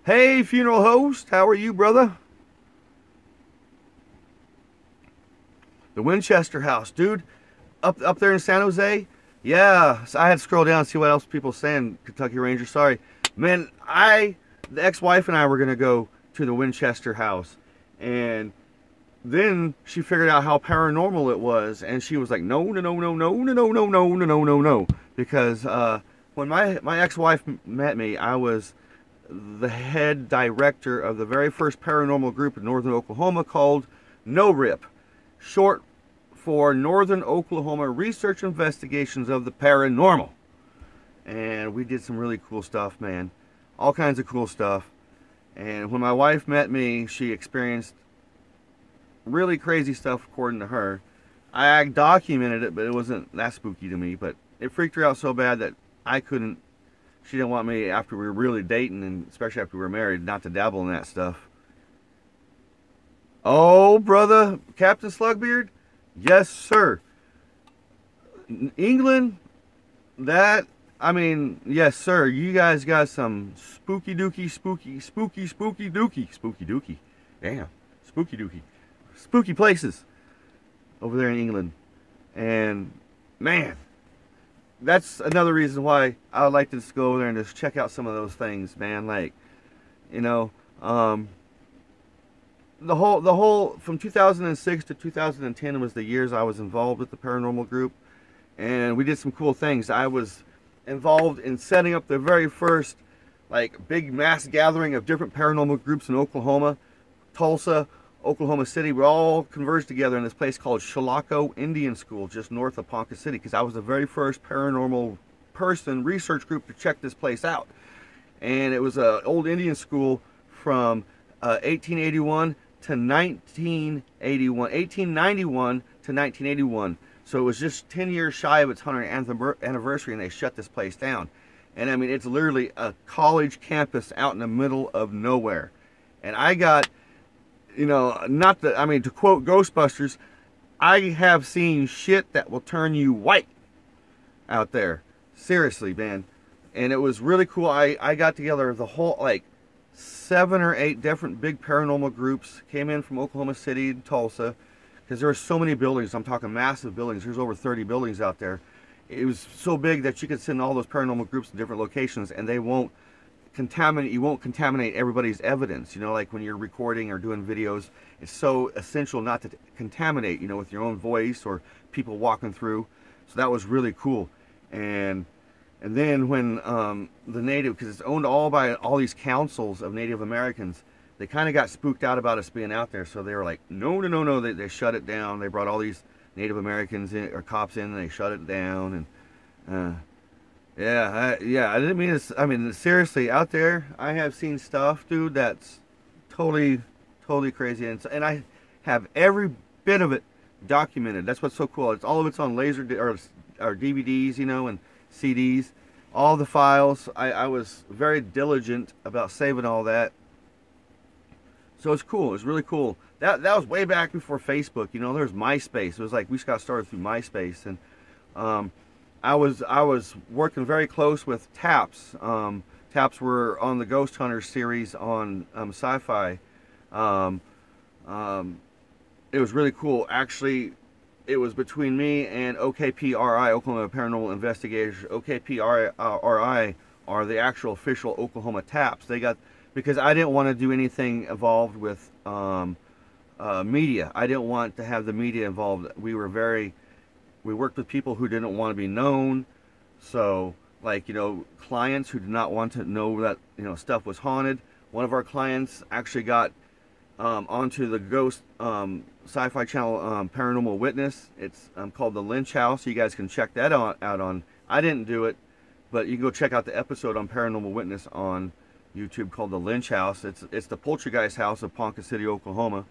Hey, funeral host, how are you, brother? The Winchester House, dude, up there in San Jose. Yeah, so I had to scroll down and see what else people saying. Kentucky Ranger, sorry, man. The ex-wife and I were gonna go to the Winchester House, and then she figured out how paranormal it was, and she was like, no, because when my ex-wife met me, I was the head director of the very first paranormal group in northern Oklahoma called NORIP, short for Northern Oklahoma Research Investigations of the Paranormal. And we did some really cool stuff, man. All kinds of cool stuff. And when my wife met me, she experienced really crazy stuff according to her. I documented it, but it wasn't that spooky to me. But it freaked her out so bad that she didn't want me, after we were really dating, and especially after we were married, not to dabble in that stuff. Oh, brother, Captain Slugbeard? Yes, sir. England, yes, sir. You guys got some spooky dookie. Damn, spooky dookie. Spooky places over there in England. And, man, that's another reason why I would like to just go over there and just check out some of those things, man. Like, the whole from 2006 to 2010 was the years I was involved with the paranormal group, and we did some cool things. I was involved in setting up the very first like big mass gathering of different paranormal groups in Oklahoma, Tulsa, Oklahoma City. We all converged together in this place called Chilocco Indian School, just north of Ponca City, because I was the very first paranormal research group to check this place out. And it was an old Indian school from 1881 to 1981, 1891 to 1981. So it was just 10 years shy of its 100th anniversary, and they shut this place down. And I mean, it's literally a college campus out in the middle of nowhere. And I got, to quote Ghostbusters, I have seen shit that will turn you white out there. Seriously, man. And it was really cool. I got together the whole, 7 or 8 different big paranormal groups came in from Oklahoma City and Tulsa, because there were so many buildings. I'm talking massive buildings. There's over 30 buildings out there. It was so big that you could send all those paranormal groups in different locations, and they won't contaminate. You won't contaminate everybody's evidence. Like when you're recording or doing videos, it's so essential not to contaminate, with your own voice or people walking through. So that was really cool. And then when the native, because it's owned all by all these councils of Native Americans, they kind of got spooked out about us being out there. So they were like, no. They shut it down. They brought all these Native Americans or cops in, and they shut it down. And I didn't mean to. I mean, seriously, out there, I have seen stuff, dude, that's totally crazy. And I have every bit of it documented. That's what's so cool. All of it's on laser or DVDs, and CDs, all the files. I was very diligent about saving all that. So it's cool. It's really cool. That was way back before Facebook. You know, there was MySpace. It was like we just got started through MySpace, and I was working very close with Taps. Taps were on the Ghost Hunters series on Sci-Fi. It was really cool. Actually, it was between me and OKPRI, Oklahoma Paranormal Investigators. OKPRI are the actual official Oklahoma Taps. They got, because I didn't want to do anything involved with media. I didn't want to have the media involved. We worked with people who didn't want to be known. So, like, you know, clients who did not want to know that, you know, stuff was haunted. One of our clients actually got onto the Ghost Sci-Fi Channel Paranormal Witness. It's called The Lynch House. You guys can check that out on. I didn't do it, but you can go check out the episode on Paranormal Witness on YouTube called The Lynch House. It's the poltergeist house of Ponca City, Oklahoma.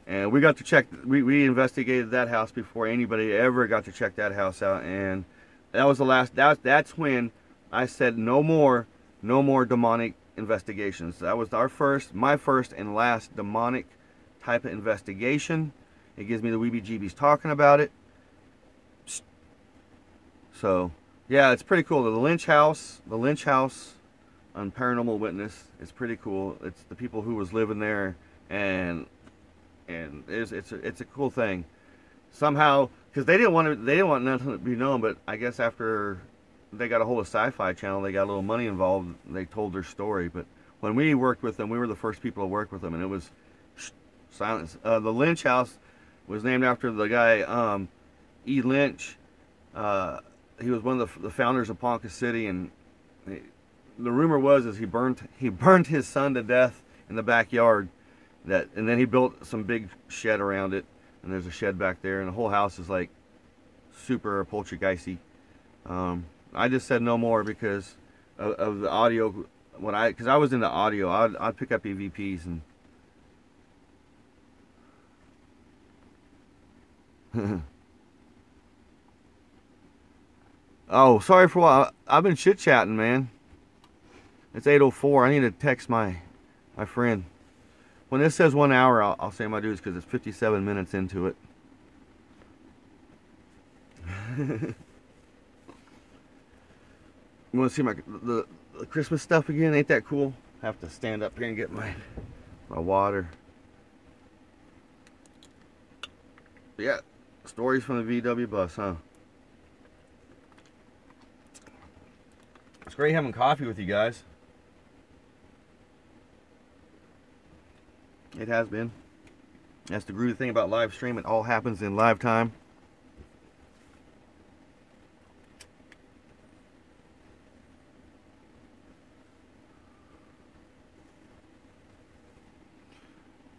And we got to check, we investigated that house before anybody ever got to check that house out. And that was the last, that's when I said no more demonic investigations. That was my first and last demonic type of investigation. It gives me the weebie-jeebies talking about it. So, yeah, it's pretty cool. The Lynch House on Paranormal Witness, it's pretty cool. It's the people who was living there, and it's a cool thing. Somehow, because they didn't want nothing to be known, but I guess after they got a hold of Sci-Fi Channel, they got a little money involved, they told their story. But when we worked with them, we were the first people to work with them, and it was silence. The Lynch House was named after the guy E. Lynch. He was one of the founders of Ponca City, and the rumor was he burned his son to death in the backyard. And then he built some big shed around it, and there's a shed back there, and the whole house is like super poltergeisty. I just said no more because of the audio. Because I was into audio, I'd pick up EVPs and. Oh, sorry for what I've been chit chatting, man. It's 8:04. I need to text my friend. When this says 1 hour, I'll say my dudes because it's 57 minutes into it. You want to see the Christmas stuff again? Ain't that cool? Have to stand up here and get my water. But yeah, stories from the VW bus, huh? It's great having coffee with you guys. It has been. That's the groovy thing about live stream. It all happens in live time.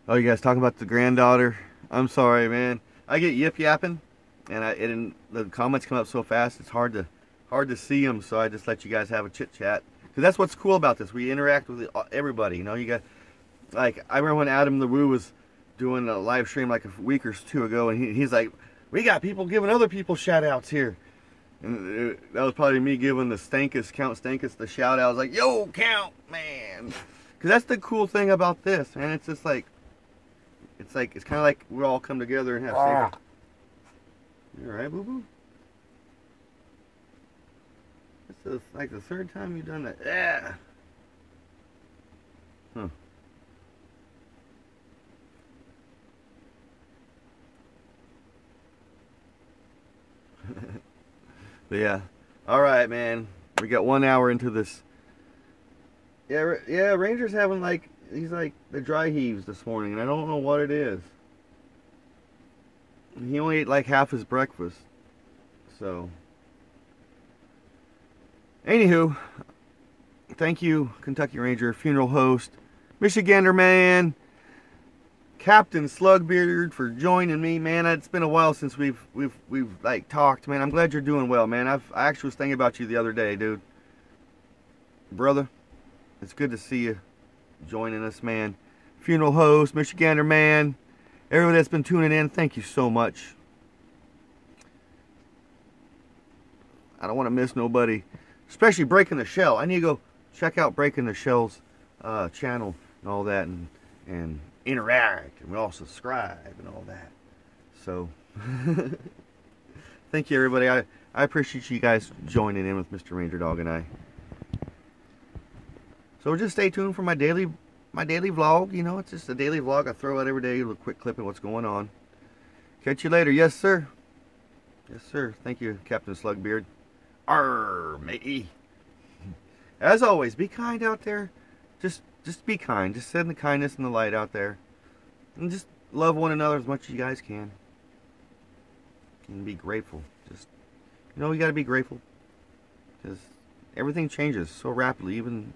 Oh, you guys talking about the granddaughter? I'm sorry, man. I get yip yapping, and the comments come up so fast. It's hard to see them. So I just let you guys have a chit chat. Because that's what's cool about this. We interact with everybody. You know, you got. Like, I remember when Adam LaRue was doing a live stream like a week or two ago, and he's like, we got people giving other people shout outs here. And that was probably me giving the Count Stankus the shout out. I was like, yo, Count, man. Because that's the cool thing about this, man. It's just like, it's kind of like we all come together and have safe. You alright, boo boo? This is like the third time you've done that. Yeah. Huh. But yeah, all right, man. We got 1 hour into this. Yeah, Ranger's having he's like the dry heaves this morning, and I don't know what it is. He only ate like half his breakfast, so. Anywho, thank you, Kentucky Ranger, funeral host, Michigander man, Captain Slugbeard, for joining me, man. It's been a while since we've like talked, man. I'm glad you're doing well, man. I actually was thinking about you the other day, dude. Brother, it's good to see you joining us, man. Funeral host, Michigander man, everyone that's been tuning in, thank you so much. I don't want to miss nobody, especially Breaking the Shell. I need to go check out Breaking the Shell's channel and all that, and and interact, and we all subscribe and all that. So, thank you, everybody. I appreciate you guys joining in with Mr. Ranger Dog and I. So just stay tuned for my daily vlog. You know, it's just a daily vlog I throw out every day, a little quick clip of what's going on. Catch you later. Yes, sir. Yes, sir. Thank you, Captain Slugbeard. Arr, matey. As always, be kind out there. Just be kind. Just send the kindness and the light out there. And just love one another as much as you guys can. And be grateful. Just, you know, you got to be grateful. Because everything changes so rapidly, even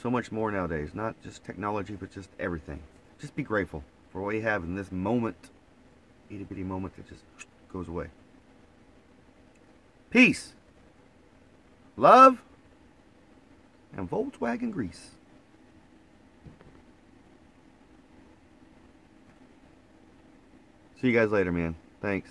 so much more nowadays. Not just technology, but just everything. Just be grateful for what you have in this moment. Itty bitty moment that just goes away. Peace. Love. And Volkswagen grease. See you guys later, man. Thanks.